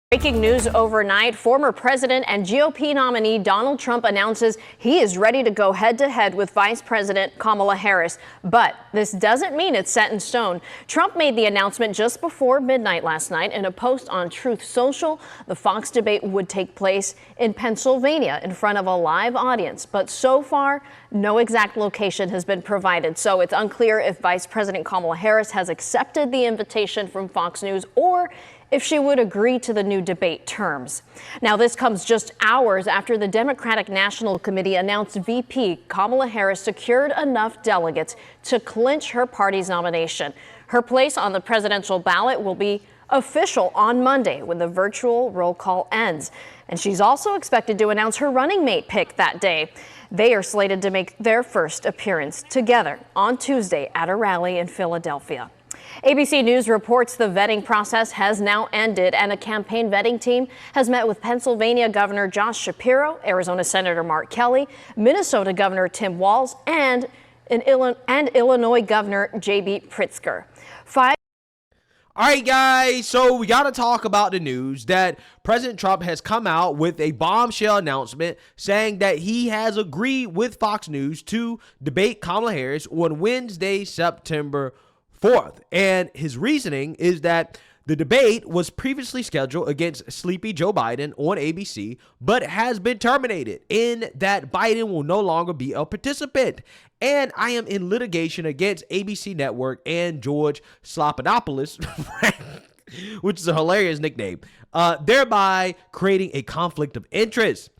Breaking news overnight, former president and GOP nominee Donald Trump announces he is ready to go head-to-head with Vice President Kamala Harris. But this doesn't mean it's set in stone. Trump made the announcement just before midnight last night in a post on Truth Social. The Fox debate would take place in Pennsylvania in front of a live audience. But so far, no exact location has been provided. So it's unclear if Vice President Kamala Harris has accepted the invitation from Fox News or if she would agree to the new debate terms. Now, this comes just hours after the Democratic National Committee announced VP Kamala Harris secured enough delegates to clinch her party's nomination. Her place on the presidential ballot will be official on Monday when the virtual roll call ends. And she's also expected to announce her running mate pick that day. They are slated to make their first appearance together on Tuesday at a rally in Philadelphia. ABC News reports the vetting process has now ended and a campaign vetting team has met with Pennsylvania Governor Josh Shapiro, Arizona Senator Mark Kelly, Minnesota Governor Tim Walz, and Illinois Governor J.B. Pritzker. All right, guys, so we got to talk about the news that President Trump has come out with a bombshell announcement saying that he has agreed with Fox News to debate Kamala Harris on Wednesday, September 4th. And his reasoning is that the debate was previously scheduled against Sleepy Joe Biden on ABC, but has been terminated in that Biden will no longer be a participant. And I am in litigation against ABC Network and George Slopanopoulos, which is a hilarious nickname, thereby creating a conflict of interest.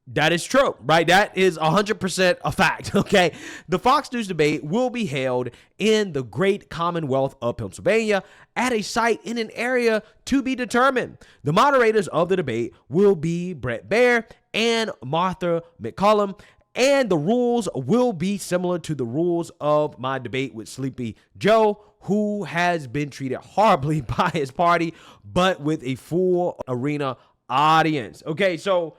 That is true, right? That is 100% a fact, okay? The Fox News debate will be held in the great Commonwealth of Pennsylvania at a site in an area to be determined. The moderators of the debate will be Brett Baier and Martha McCollum, and the rules will be similar to the rules of my debate with Sleepy Joe, who has been treated horribly by his party, but with a full arena audience. Okay, so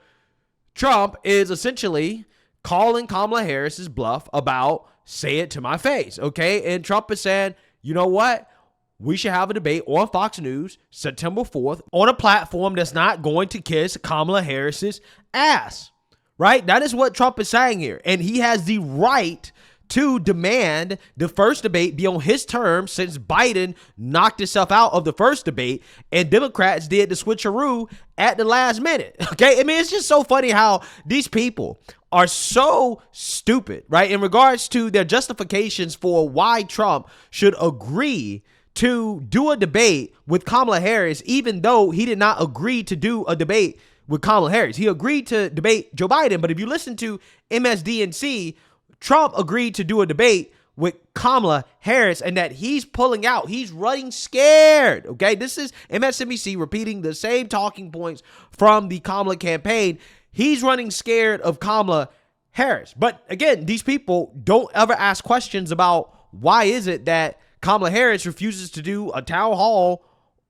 Trump is essentially calling Kamala Harris's bluff about say it to my face, okay? And Trump is saying, you know what? We should have a debate on Fox News September 4th on a platform that's not going to kiss Kamala Harris's ass, right? That is what Trump is saying here. And he has the right to demand the first debate be on his terms since Biden knocked himself out of the first debate and Democrats did the switcheroo at the last minute. Okay, I mean, it's just so funny how these people are so stupid, right? In regards to their justifications for why Trump should agree to do a debate with Kamala Harris, even though he did not agree to do a debate with Kamala Harris. He agreed to debate Joe Biden, but if you listen to MSDNC, Trump agreed to do a debate with Kamala Harris and that he's pulling out. He's running scared. Okay, this is MSNBC repeating the same talking points from the Kamala campaign. He's running scared of Kamala Harris. But again, these people don't ever ask questions about why is it that Kamala Harris refuses to do a town hall,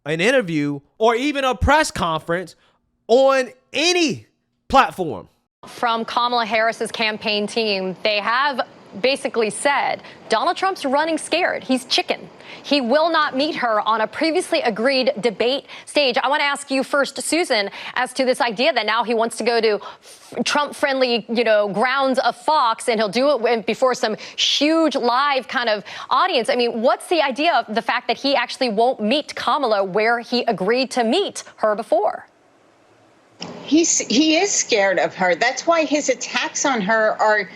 an interview, or even a press conference on any platform. From Kamala Harris's campaign team, they have basically said Donald Trump's running scared. He's chicken. He will not meet her on a previously agreed debate stage. I want to ask you first, Susan, as to this idea that now he wants to go to Trump-friendly, grounds of Fox, and he'll do it before some huge live kind of audience. I mean, what's the idea of the fact that he actually won't meet Kamala where he agreed to meet her before? He is scared of her. That's why his attacks on her are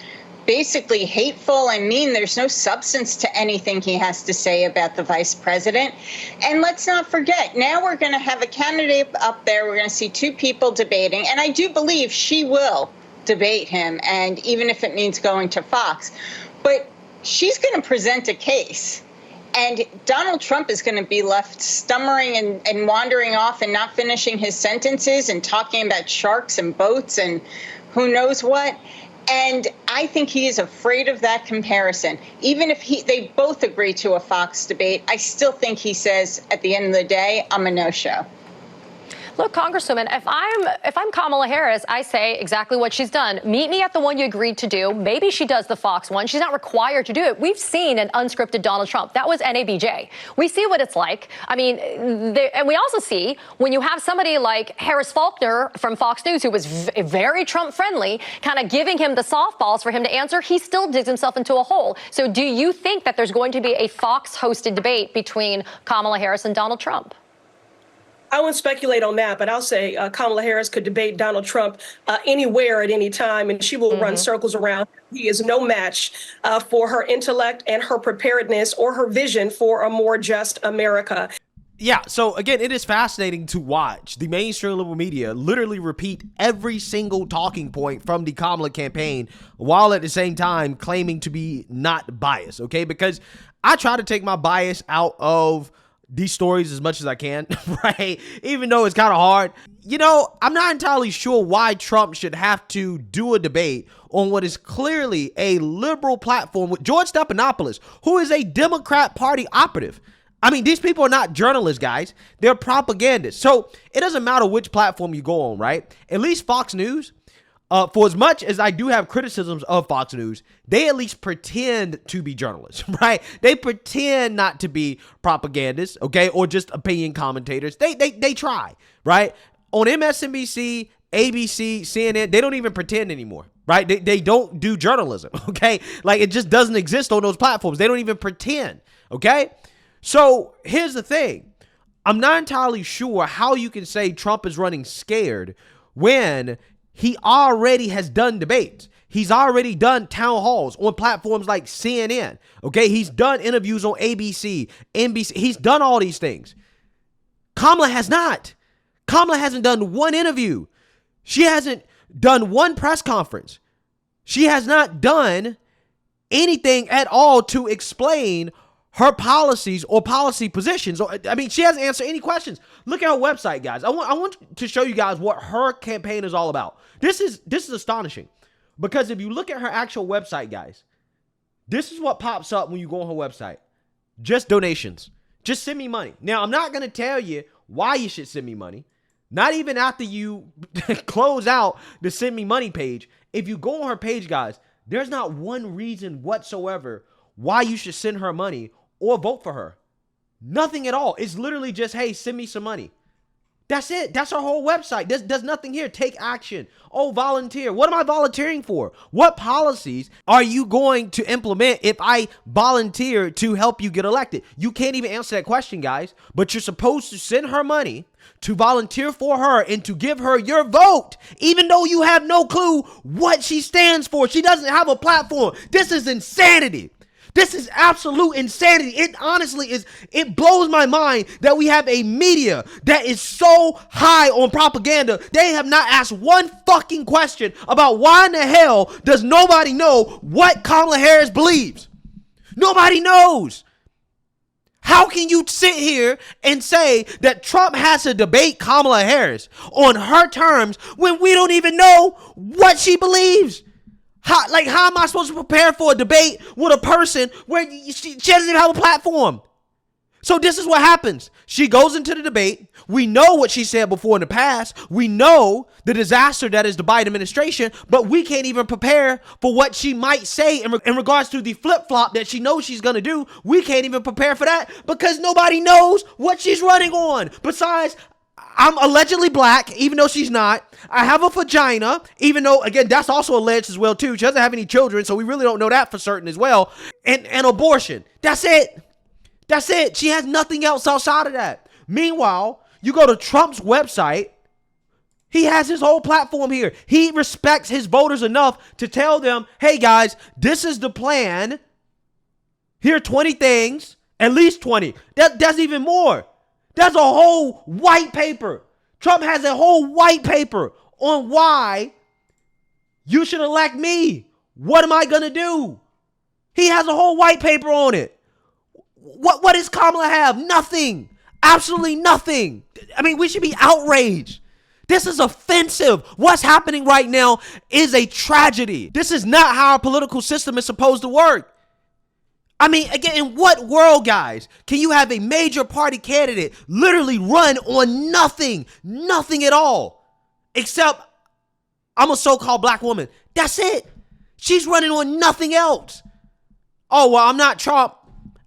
basically hateful and mean. There's no substance to anything he has to say about the vice president. And let's not forget, now we're going to have a candidate up there. We're going to see two people debating. And I do believe she will debate him, and even if it means going to Fox. But she's going to present a case. And Donald Trump is going to be left stammering and wandering off and not finishing his sentences and talking about sharks and boats and who knows what. And I think he is afraid of that comparison. Even if they both agree to a Fox debate, I still think he says at the end of the day, I'm a no-show. Look, Congresswoman, if I'm Kamala Harris, I say exactly what she's done. Meet me at the one you agreed to do. Maybe she does the Fox one. She's not required to do it. We've seen an unscripted Donald Trump. That was NABJ. We see what it's like. I mean, and we also see when you have somebody like Harris Faulkner from Fox News, who was very Trump friendly, kind of giving him the softballs for him to answer, he still digs himself into a hole. So do you think that there's going to be a Fox hosted debate between Kamala Harris and Donald Trump? I won't speculate on that, but I'll say Kamala Harris could debate Donald Trump anywhere at any time, and she will run circles around. He is no match for her intellect and her preparedness or her vision for a more just America. Yeah, so again, it is fascinating to watch the mainstream liberal media literally repeat every single talking point from the Kamala campaign while at the same time claiming to be not biased, okay? Because I try to take my bias out of these stories as much as I can, right? Even though it's kind of hard. You know, I'm not entirely sure why Trump should have to do a debate on what is clearly a liberal platform with George Stephanopoulos, who is a Democrat Party operative. I mean, these people are not journalists, guys. They're propagandists. So it doesn't matter which platform you go on, right? At least Fox News, for as much as I do have criticisms of Fox News, they at least pretend to be journalists, right? They pretend not to be propagandists, okay, or just opinion commentators. They try, right? On MSNBC, ABC, CNN, they don't even pretend anymore, right? They don't do journalism, okay? Like, it just doesn't exist on those platforms. They don't even pretend, okay? So here's the thing. I'm not entirely sure how you can say Trump is running scared when he already has done debates. He's already done town halls on platforms like CNN. Okay, he's done interviews on ABC, NBC. He's done all these things. Kamala has not. Kamala hasn't done one interview. She hasn't done one press conference. She has not done anything at all to explain her policies or policy positions. I mean, she hasn't answered any questions. Look at her website, guys. I want to show you guys what her campaign is all about. This is astonishing, because if you look at her actual website, guys, this is what pops up when you go on her website. Just donations. Just send me money. Now, I'm not going to tell you why you should send me money. Not even after you close out the send me money page. If you go on her page, guys, there's not one reason whatsoever why you should send her money or vote for her. Nothing at all. It's literally just, hey, send me some money. That's it. That's our whole website. There's nothing here. Take action. Oh, volunteer. What am I volunteering for? What policies are you going to implement if I volunteer to help you get elected? You can't even answer that question, guys. But you're supposed to send her money to volunteer for her and to give her your vote, even though you have no clue what she stands for. She doesn't have a platform. This is insanity. This is absolute insanity. It honestly is. It blows my mind that we have a media that is so high on propaganda. They have not asked one fucking question about why in the hell does nobody know what Kamala Harris believes. Nobody knows. How can you sit here and say that Trump has to debate Kamala Harris on her terms when we don't even know what she believes? How am I supposed to prepare for a debate with a person where she doesn't even have a platform? So this is what happens. She goes into the debate. We know what she said before in the past. We know the disaster that is the Biden administration, but we can't even prepare for what she might say in regards to the flip-flop that she knows she's going to do. We can't even prepare for that because nobody knows what she's running on. Besides, I'm allegedly black, even though she's not. I have a vagina, even though, again, that's also alleged as well, too. She doesn't have any children, so we really don't know that for certain as well. And abortion. That's it. That's it. She has nothing else outside of that. Meanwhile, you go to Trump's website. He has his whole platform here. He respects his voters enough to tell them, hey, guys, this is the plan. Here are 20 things, at least 20. That's even more. That's a whole white paper. Trump has a whole white paper on why you should elect me. What am I going to do? He has a whole white paper on it. What does Kamala have? Nothing. Absolutely nothing. I mean, we should be outraged. This is offensive. What's happening right now is a tragedy. This is not how our political system is supposed to work. I mean, again, in what world, guys, can you have a major party candidate literally run on nothing at all, except I'm a so-called black woman? That's it. She's running on nothing else. Oh, well, I'm not Trump.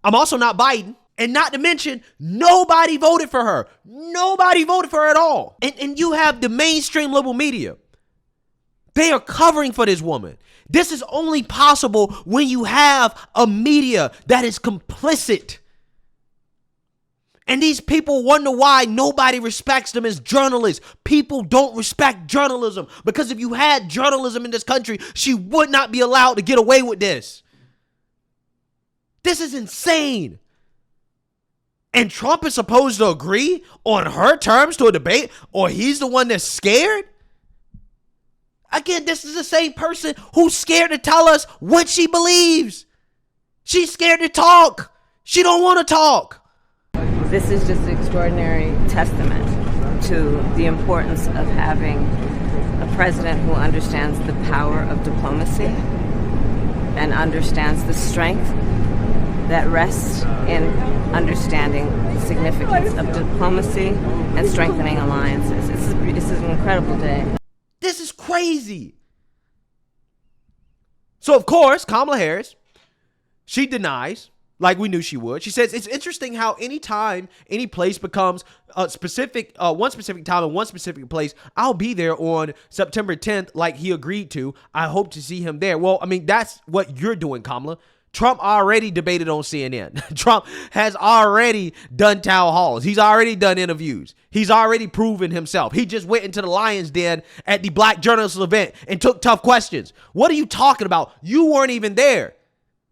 I'm also not Biden. And not to mention, nobody voted for her. Nobody voted for her at all. And you have the mainstream liberal media. They are covering for this woman. This is only possible when you have a media that is complicit. And these people wonder why nobody respects them as journalists. People don't respect journalism because if you had journalism in this country, she would not be allowed to get away with this. This is insane. And Trump is supposed to agree on her terms to a debate, or he's the one that's scared? Again, this is the same person who's scared to tell us what she believes. She's scared to talk. She don't want to talk. This is just an extraordinary testament to the importance of having a president who understands the power of diplomacy and understands the strength that rests in understanding the significance of diplomacy and strengthening alliances. This is an incredible day. This is crazy. So, of course, Kamala Harris, she denies, like we knew she would. She says it's interesting how any time, any place becomes a specific, one specific time and one specific place, I'll be there on September 10th like he agreed to. I hope to see him there. Well, I mean, that's what you're doing, Kamala. Trump already debated on CNN. Trump has already done town halls. He's already done interviews. He's already proven himself. He just went into the Lion's Den at the Black Journalists event and took tough questions. What are you talking about? You weren't even there.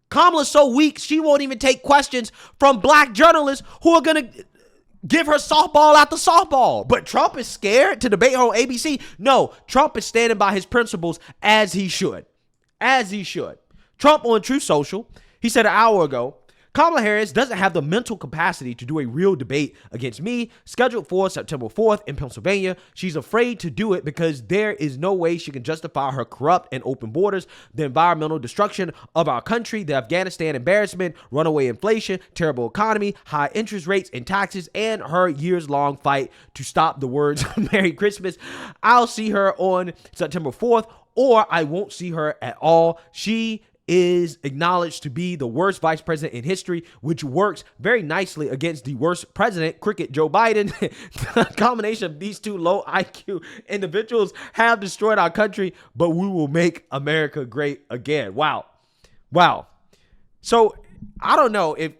Kamala's so weak, she won't even take questions from black journalists who are going to give her softball after softball. But Trump is scared to debate her on ABC. No, Trump is standing by his principles as he should. As he should. Trump on Truth Social, he said an hour ago, Kamala Harris doesn't have the mental capacity to do a real debate against me, scheduled for September 4th in Pennsylvania. She's afraid to do it because there is no way she can justify her corrupt and open borders, the environmental destruction of our country, the Afghanistan embarrassment, runaway inflation, terrible economy, high interest rates and taxes, and her years-long fight to stop the words Merry Christmas. I'll see her on September 4th, or I won't see her at all. She is acknowledged to be the worst vice president in history, which works very nicely against the worst president, cricket Joe Biden. The combination of these two low IQ individuals have destroyed our country, but we will make America great again. Wow. So I don't know if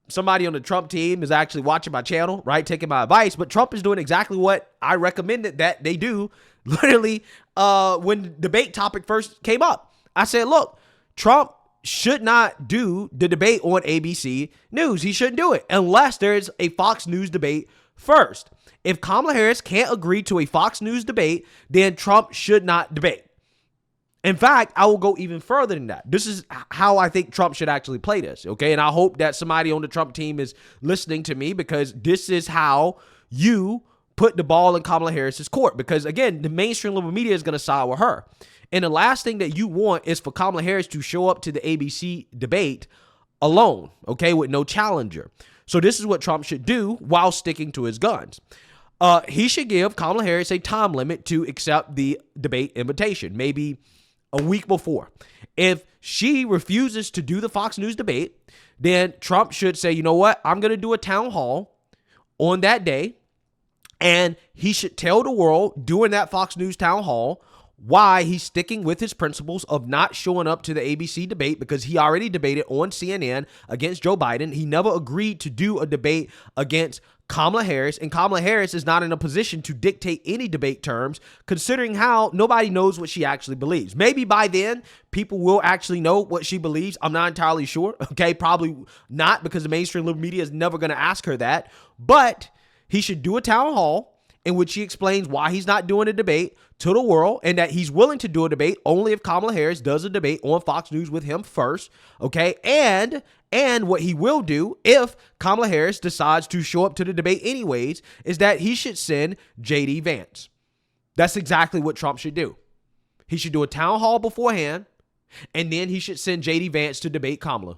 somebody on the Trump team is actually watching my channel, right? Taking my advice, but Trump is doing exactly what I recommended that they do. Literally, when the debate topic first came up, I said, look, Trump should not do the debate on ABC News. He shouldn't do it unless there's a Fox News debate first. If Kamala Harris can't agree to a Fox News debate, then Trump should not debate. In fact, I will go even further than that. This is how I think Trump should actually play this, okay? And I hope that somebody on the Trump team is listening to me, because this is how you put the ball in Kamala Harris's court. Because, again, the mainstream liberal media is going to side with her. And the last thing that you want is for Kamala Harris to show up to the ABC debate alone, okay, with no challenger. So this is what Trump should do while sticking to his guns. He should give Kamala Harris a time limit to accept the debate invitation, maybe a week before. If she refuses to do the Fox News debate, then Trump should say, you know what, I'm going to do a town hall on that day, and he should tell the world during that Fox News town hall why he's sticking with his principles of not showing up to the ABC debate, because he already debated on CNN against Joe Biden. He never agreed to do a debate against Kamala Harris, and Kamala Harris is not in a position to dictate any debate terms, considering how nobody knows what she actually believes. Maybe by then, people will actually know what she believes. I'm not entirely sure, okay? Probably not, because the mainstream liberal media is never going to ask her that, but he should do a town hall in which he explains why he's not doing a debate to the world, and that he's willing to do a debate only if Kamala Harris does a debate on Fox News with him first, okay? And what he will do if Kamala Harris decides to show up to the debate anyways is that he should send J.D. Vance. That's exactly what Trump should do. He should do a town hall beforehand, and then he should send J.D. Vance to debate Kamala.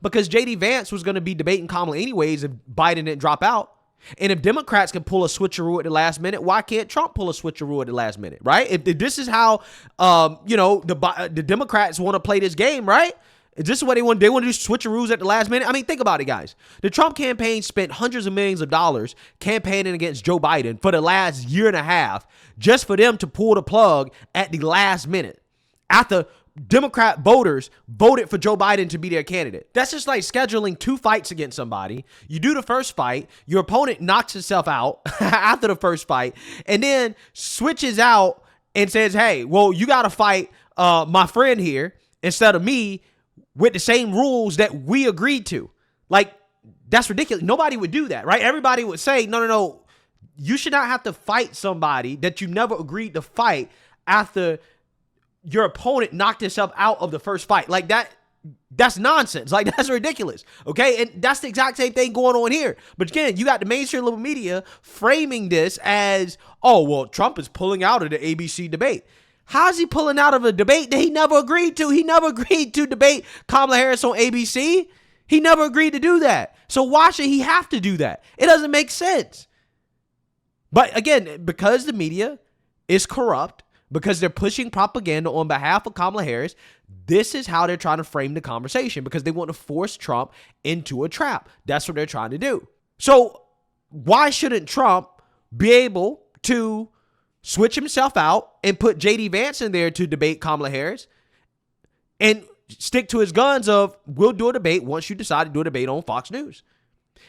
because JD Vance was going to be debating Kamala anyways if Biden didn't drop out. And if Democrats can pull a switcheroo at the last minute, why can't Trump pull a switcheroo at the last minute, right? If this is how, the Democrats want to play this game, right? Is this what they want to do switcheroos at the last minute? I mean, think about it, guys. The Trump campaign spent hundreds of millions of dollars campaigning against Joe Biden for the last year and a half just for them to pull the plug at the last minute after Democrat voters voted for Joe Biden to be their candidate. That's just like scheduling 2 fights against somebody. You do the first fight, your opponent knocks himself out after the first fight, and then switches out and says, hey, well, you got to fight my friend here instead of me with the same rules that we agreed to. Like, that's ridiculous. Nobody would do that, right? Everybody would say, no. You should not have to fight somebody that you never agreed to fight after your opponent knocked himself out of the first fight. Like that's nonsense. Like, that's ridiculous. Okay. And that's the exact same thing going on here. But again, you got the mainstream liberal media framing this as, oh, well, Trump is pulling out of the ABC debate. How's he pulling out of a debate that he never agreed to? He never agreed to debate Kamala Harris on ABC. He never agreed to do that. So why should he have to do that? It doesn't make sense. But again, because the media is corrupt, because they're pushing propaganda on behalf of Kamala Harris, this is how they're trying to frame the conversation, because they want to force Trump into a trap. That's what they're trying to do. So why shouldn't Trump be able to switch himself out and put JD Vance in there to debate Kamala Harris and stick to his guns of, we'll do a debate once you decide to do a debate on Fox News?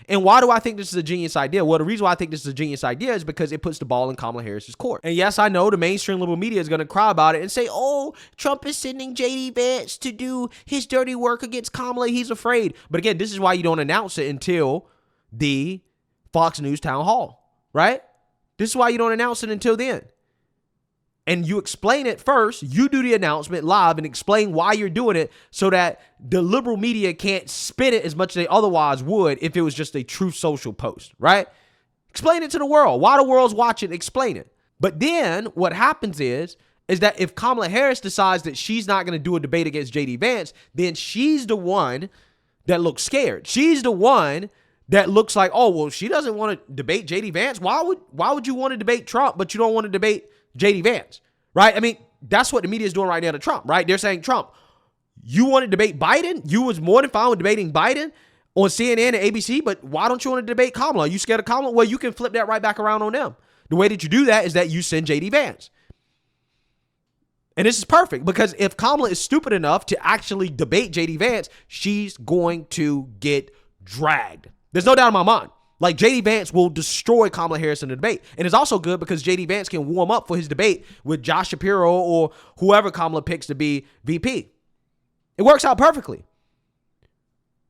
And why do I think this is a genius idea? Well, the reason why I think this is a genius idea is because it puts the ball in Kamala Harris's court. And yes, I know the mainstream liberal media is going to cry about it and say, oh, Trump is sending JD Vance to do his dirty work against Kamala. He's afraid. But again, this is why you don't announce it until the Fox News town hall, right? This is why you don't announce it until then. And you explain it first. You do the announcement live and explain why you're doing it so that the liberal media can't spin it as much as they otherwise would if it was just a Truth Social post, right? Explain it to the world. While the world's watching, explain it. But then what happens is that if Kamala Harris decides that she's not going to do a debate against JD Vance, then she's the one that looks scared. She's the one that looks like, oh, well, she doesn't want to debate JD Vance. Why would you want to debate Trump, but you don't want to debate JD Vance, right? I mean, that's what the media is doing right now to Trump, right? They're saying, Trump, you want to debate Biden? You was more than fine with debating Biden on CNN and ABC, but why don't you want to debate Kamala? Are you scared of Kamala? Well, you can flip that right back around on them. The way that you do that is that you send JD Vance. And this is perfect, because if Kamala is stupid enough to actually debate JD Vance, she's going to get dragged. There's no doubt in my mind. Like, JD Vance will destroy Kamala Harris in the debate. And it's also good because JD Vance can warm up for his debate with Josh Shapiro or whoever Kamala picks to be VP. It works out perfectly.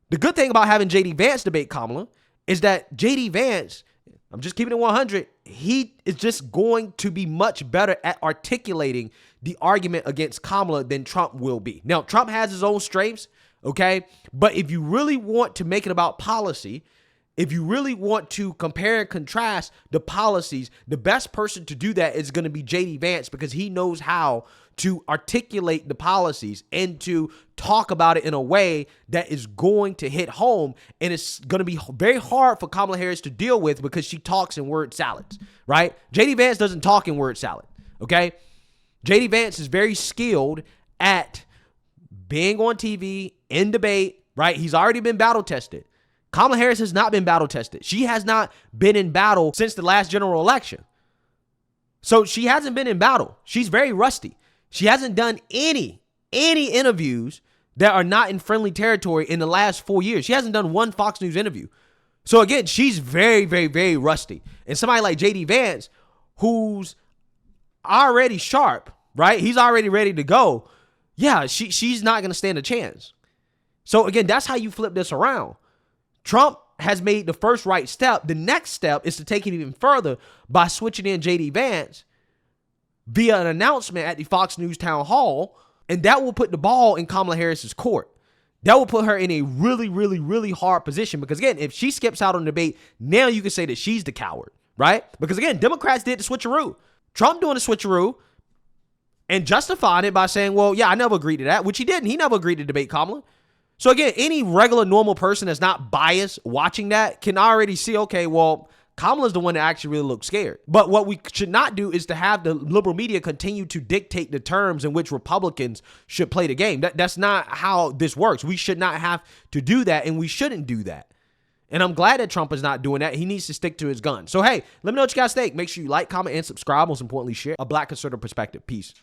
The good thing about having JD Vance debate Kamala is that JD Vance, I'm just keeping it 100, he is just going to be much better at articulating the argument against Kamala than Trump will be. Now, Trump has his own strengths, okay? But if you really want to make it about policy, if you really want to compare and contrast the policies, the best person to do that is going to be JD Vance, because he knows how to articulate the policies and to talk about it in a way that is going to hit home. And it's going to be very hard for Kamala Harris to deal with because she talks in word salads, right? JD Vance doesn't talk in word salad, okay? JD Vance is very skilled at being on TV, in debate, right? He's already been battle tested. Kamala Harris has not been battle tested. She has not been in battle since the last general election. So she hasn't been in battle. She's very rusty. She hasn't done any interviews that are not in friendly territory in the last 4 years. She hasn't done one Fox News interview. So again, she's very, very, very rusty. And somebody like JD Vance, who's already sharp, right? He's already ready to go. Yeah, she's not going to stand a chance. So again, that's how you flip this around. Trump has made the first right step. The next step is to take it even further by switching in JD Vance via an announcement at the Fox News town hall, and that will put the ball in Kamala Harris's court. That will put her in a really, really, really hard position, because again, if she skips out on the debate, now you can say that she's the coward, right? Because again, Democrats did the switcheroo. Trump doing the switcheroo and justifying it by saying, well, yeah, I never agreed to that, which he didn't. He never agreed to debate Kamala. So again, any regular normal person that's not biased watching that can already see, okay, well, Kamala's the one that actually really looks scared. But what we should not do is to have the liberal media continue to dictate the terms in which Republicans should play the game. That's not how this works. We should not have to do that, and we shouldn't do that. And I'm glad that Trump is not doing that. He needs to stick to his guns. So, hey, let me know what you guys think. Make sure you like, comment, and subscribe. Most importantly, share a Black conservative perspective. Peace.